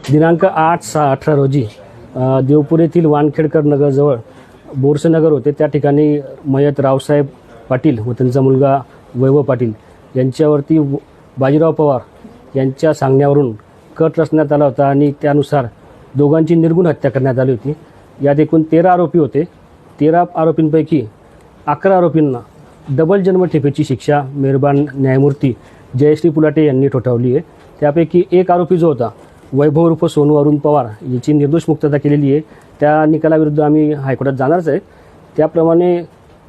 दिनांक 8/6/18 रोजी देवपूर येथील वानखेडकर नगरजवळ बोरसेनगर होते, त्या ठिकाणी मयत रावसाहेब पाटील व त्यांचा मुलगा वैभव पाटील यांच्यावरती बाजीराव पवार यांच्या सांगण्यावरून कट रचण्यात आला होता आणि त्यानुसार दोघांची निर्गुण हत्या करण्यात आली होती। यात एकूण 13 आरोपी होते। 13 आरोपींपैकी 11 आरोपींना डबल जन्मठेपेची शिक्षा मेहरबान न्यायमूर्ती जयश्री पुलाटे यांनी ठोठावली आहे। त्यापैकी एक आरोपी जो होता वैभव उर्फ सोनू अरुण पवार याची निर्दोष मुक्तता केलेली आहे। त्या निकालाविरुद्ध आम्ही हायकोर्टात जाणारच आहे। त्याप्रमाणे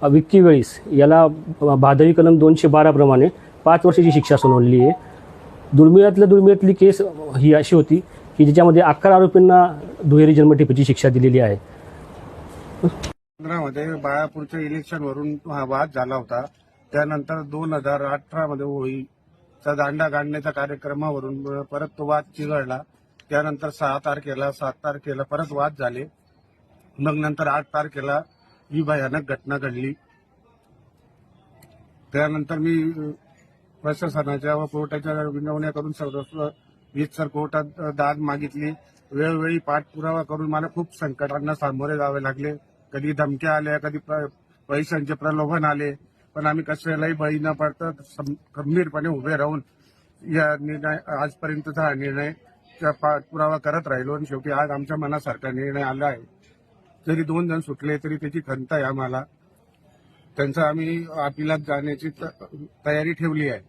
विक्की वेळीस याला भादवी कलम 212 प्रमाणे 5 वर्षाची शिक्षा सुनावली आहे। दुर्मिळातली केस ही अशी होती की ज्याच्यामध्ये 11 आरोपींना दुहेरी जन्मठेपेची शिक्षा दिलेली आहे। 2015 बाळापूरच्या इलेक्शनवरून हा वाद झाला होता। त्यानंतर 2018 मध्ये होळीचा दांडा काढण्याच्या कार्यक्रमावरून परत तो वाद चिघळला। त्यानंतर 6 तारखेला परत वाद झाले। मग नंतर 8 तारखेला ही भयानक घटना घडली। त्यानंतर मी प्रशासनाच्या व कोर्टाच्या विनवण्या करून सर्व कोर्टात दाद मागितली। वेळोवेळी पाठपुरावा करून मला खूप संकटांना सामोरे जावे लागले। कधी धमक्या आल्या, कधी पैशांचे प्रलोभन आले, पण आम्ही कशालाही बळी न पडता गंभीरपणे उभे राहून या निर्णय आजपर्यंतचा हा निर्णय पाठपुरावा करत राहिलो आणि शेवटी आज आमच्या मनासारखा निर्णय आला आहे। जरी 2 जण सुटले तरी त्याची खंत आहे आम्हाला। त्यांचा आम्ही अपिलात जाण्याची तयारी ठेवली आहे।